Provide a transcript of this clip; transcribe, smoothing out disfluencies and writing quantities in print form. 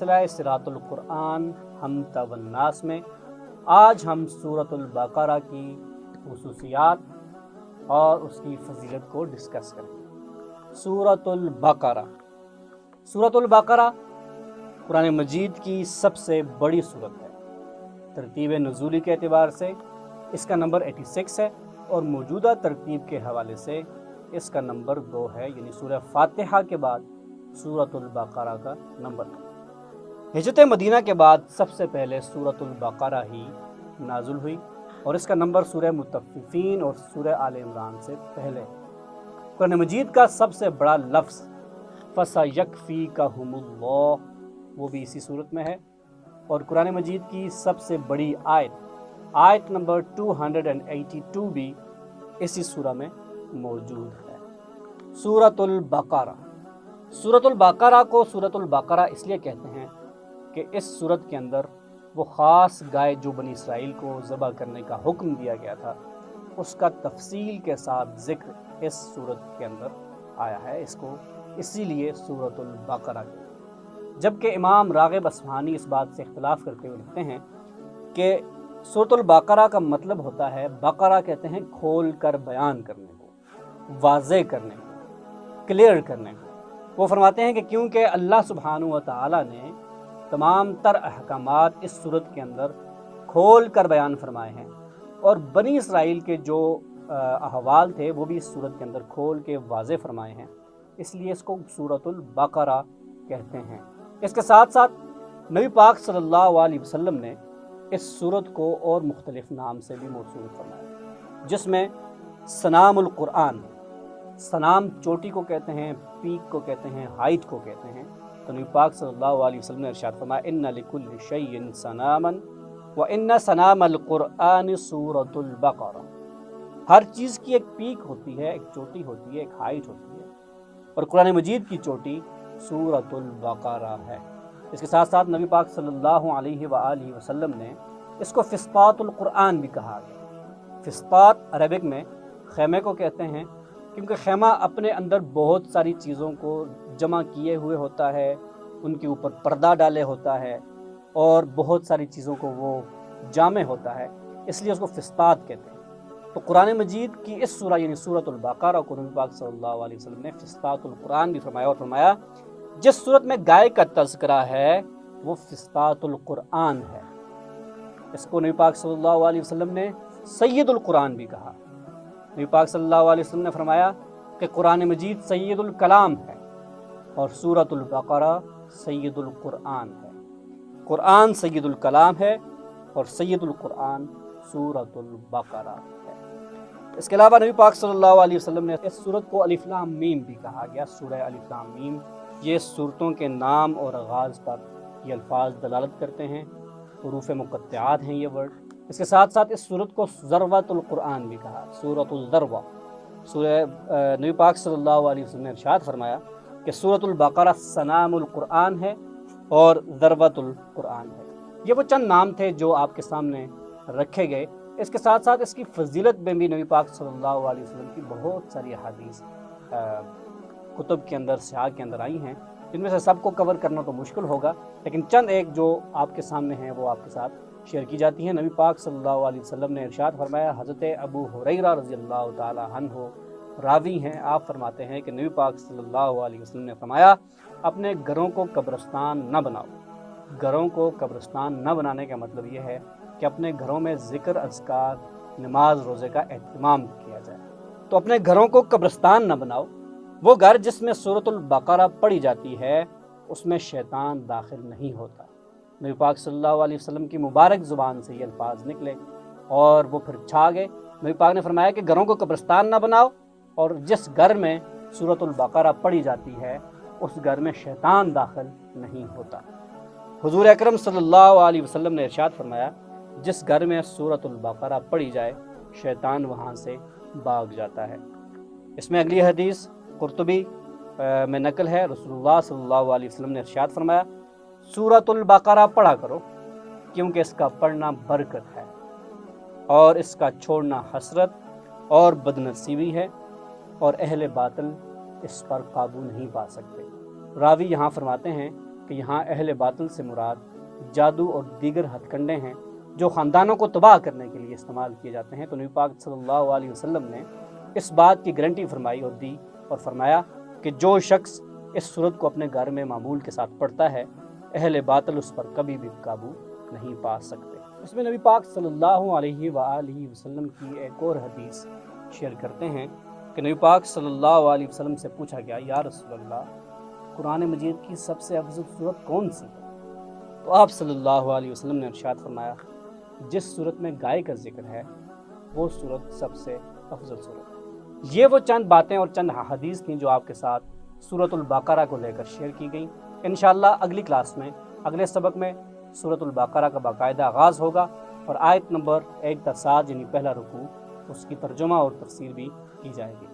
سلسلہ سراۃ القرآن ہمتا والناس میں آج ہم سورۃ البقرہ کی خصوصیات اور اس کی فضیلت کو ڈسکس کریں گے۔ سورۃ البقرہ قرآن مجید کی سب سے بڑی سورت ہے۔ ترتیب نزولی کے اعتبار سے اس کا نمبر 86 ہے اور موجودہ ترتیب کے حوالے سے اس کا نمبر 2 ہے، یعنی سورہ فاتحہ کے بعد سورۃ البقرہ کا نمبر 2۔ ہجرت مدینہ کے بعد سب سے پہلے سورۃ البقرہ ہی نازل ہوئی اور اس کا نمبر سورہ مطففین اور سورہ آل عمران سے پہلے ہے۔ قرآن مجید کا سب سے بڑا لفظ فَسَيَكْفِيكَهُمُ اللَّهُ وہ بھی اسی صورت میں ہے، اور قرآن مجید کی سب سے بڑی آیت نمبر 282 بھی اسی سورہ میں موجود ہے۔ سورۃ البقرہ کو سورۃ البقرہ اس لیے کہتے ہیں کہ اس سورت کے اندر وہ خاص گائے جو بنی اسرائیل کو ذبح کرنے کا حکم دیا گیا تھا، اس کا تفصیل کے ساتھ ذکر اس سورت کے اندر آیا ہے، اس کو اسی لیے سورۃ البقرہ کہتے ہیں۔ جبکہ امام راغب اصفہانی اس بات سے اختلاف کرتے ہوئے لکھتے ہیں کہ سورۃ البقرہ کا مطلب ہوتا ہے، بقرہ کہتے ہیں کھول کر بیان کرنے کو، واضح کرنے کو، کلیئر کرنے کو۔ وہ فرماتے ہیں کہ کیونکہ اللہ سبحانہ و تعالی نے تمام تر احکامات اس سورت کے اندر کھول کر بیان فرمائے ہیں، اور بنی اسرائیل کے جو احوال تھے وہ بھی اس سورت کے اندر کھول کے واضح فرمائے ہیں، اس لیے اس کو سورۃ البقرہ کہتے ہیں۔ اس کے ساتھ ساتھ نبی پاک صلی اللہ علیہ وسلم نے اس سورت کو اور مختلف نام سے بھی موسوم فرمایا، جس میں سنام القرآن، سنام چوٹی کو کہتے ہیں، پیک کو کہتے ہیں، ہائٹ کو کہتے ہیں۔ تو نبی پاک صلی اللہ علیہ وسلم نے ارشاد فرمایا ان لکل شیء سناما وان سنام القرآن سورۃ البقرہ، ہر چیز کی ایک پیک ہوتی ہے، ایک چوٹی ہوتی ہے، ایک ہائٹ ہوتی ہے، اور قرآن مجید کی چوٹی سورۃ البقرہ ہے۔ اس کے ساتھ ساتھ نبی پاک صلی اللہ علیہ وآلہ وسلم نے اس کو فسطاط القرآن بھی کہا گیا۔ فسطاط عربک میں خیمے کو کہتے ہیں، کیونکہ خیمہ اپنے اندر بہت ساری چیزوں کو جمع کیے ہوئے ہوتا ہے، ان کے اوپر پردہ ڈالے ہوتا ہے اور بہت ساری چیزوں کو وہ جامع ہوتا ہے، اس لیے اس کو فسطاط کہتے ہیں۔ تو قرآن مجید کی اس سورہ یعنی سورۃ البقرہ کو نبی پاک صلی اللہ علیہ وسلم نے فسطاط القرآن بھی فرمایا، اور فرمایا جس صورت میں گائے کا تذکرہ ہے وہ فسطاط القرآن ہے۔ اس کو نبی پاک صلی اللہ علیہ وسلم نے سید القرآن بھی کہا۔ نبی پاک صلی اللہ علیہ وسلم نے فرمایا کہ قرآن مجید سید الکلام ہے اور سورۃ البقرہ سید القرآن ہے۔ قرآن سید الکلام ہے اور سید القرآن سورۃ البقرہ ہے۔ اس کے علاوہ نبی پاک صلی اللہ علیہ وسلم نے اس سورت کو الف لام میم بھی کہا گیا، سورہ الف لام میم۔ یہ سورتوں کے نام اور آغاز پر یہ الفاظ دلالت کرتے ہیں، حروف مقطعات ہیں یہ ورڈ۔ اس کے ساتھ ساتھ اس سورت کو ذروۃ القرآن بھی کہا، سورۃ الذروہ۔ نبی پاک صلی اللہ علیہ وسلم نے ارشاد فرمایا کہ سورۃ البقرہ سنام القرآن ہے اور ذروۃ القرآن ہے۔ یہ وہ چند نام تھے جو آپ کے سامنے رکھے گئے۔ اس کے ساتھ ساتھ اس کی فضیلت میں بھی نبی پاک صلی اللہ علیہ وسلم کی بہت ساری احادیث کتب کے اندر، سیاق کے اندر آئی ہیں، جن میں سے سب کو کور کرنا تو مشکل ہوگا، لیکن چند ایک جو آپ کے سامنے ہیں وہ آپ کے ساتھ شیئر کی جاتی ہیں۔ نبی پاک صلی اللہ علیہ وسلم نے ارشاد فرمایا، حضرت ابو ہریرہ رضی اللہ تعالی عنہ راوی ہیں، آپ فرماتے ہیں کہ نبی پاک صلی اللہ علیہ وسلم نے فرمایا اپنے گھروں کو قبرستان نہ بناؤ۔ گھروں کو قبرستان نہ بنانے کا مطلب یہ ہے کہ اپنے گھروں میں ذکر، اذکار، نماز، روزے کا اہتمام کیا جائے۔ تو اپنے گھروں کو قبرستان نہ بناؤ۔ وہ گھر جس میں سورۃ البقرہ پڑھی جاتی ہے اس میں شیطان داخل نہیں ہوتا۔ نبی پاک صلی اللہ علیہ وسلم کی مبارک زبان سے یہ الفاظ نکلے اور وہ پھر چھا گئے۔ نبی پاک نے فرمایا کہ گھروں کو قبرستان نہ بناؤ، اور جس گھر میں سورۃ البقرہ پڑھی جاتی ہے اس گھر میں شیطان داخل نہیں ہوتا۔ حضور اکرم صلی اللہ علیہ وسلم نے ارشاد فرمایا جس گھر میں سورۃ البقرہ پڑھی جائے شیطان وہاں سے بھاگ جاتا ہے۔ اس میں اگلی حدیث قرطبی میں نقل ہے، رسول اللہ صلی اللہ علیہ وسلم نے ارشاد فرمایا سورۃ البقرہ پڑھا کرو، کیونکہ اس کا پڑھنا برکت ہے اور اس کا چھوڑنا حسرت اور بدنصیبی ہے، اور اہل باطل اس پر قابو نہیں پا سکتے۔ راوی یہاں فرماتے ہیں کہ کہ یہاں اہل باطل سے مراد جادو اور دیگر ہتھ کنڈے ہیں جو خاندانوں کو تباہ کرنے کے لیے استعمال کیے جاتے ہیں۔ تو نبی پاک صلی اللہ علیہ وسلم نے اس بات کی گارنٹی فرمائی اور دی اور فرمایا کہ جو شخص اس سورت کو اپنے گھر میں معمول کے ساتھ پڑھتا ہے، اہل باطل اس پر کبھی بھی قابو نہیں پا سکتے۔ اس میں نبی پاک صلی اللہ علیہ وآلہ وسلم کی ایک اور حدیث شیئر کرتے ہیں کہ نبی پاک صلی اللہ علیہ وسلم سے پوچھا گیا، یا رسول اللہ، قرآن مجید کی سب سے افضل سورت کون سی ہے؟ تو آپ صلی اللہ علیہ وسلم نے ارشاد فرمایا، جس سورت میں گائے کا ذکر ہے وہ سورت سب سے افضل سورت ہے۔ یہ وہ چند باتیں اور چند حدیث تھیں جو آپ کے ساتھ سورۃ البقرہ کو لے کر شیئر کی گئیں۔ انشاءاللہ اگلی کلاس میں، اگلے سبق میں سورۃ البقرہ کا باقاعدہ آغاز ہوگا اور آیت نمبر 1 تا 7 یعنی پہلا رکوع، اس کی ترجمہ اور تفسیر بھی کی جائے گی۔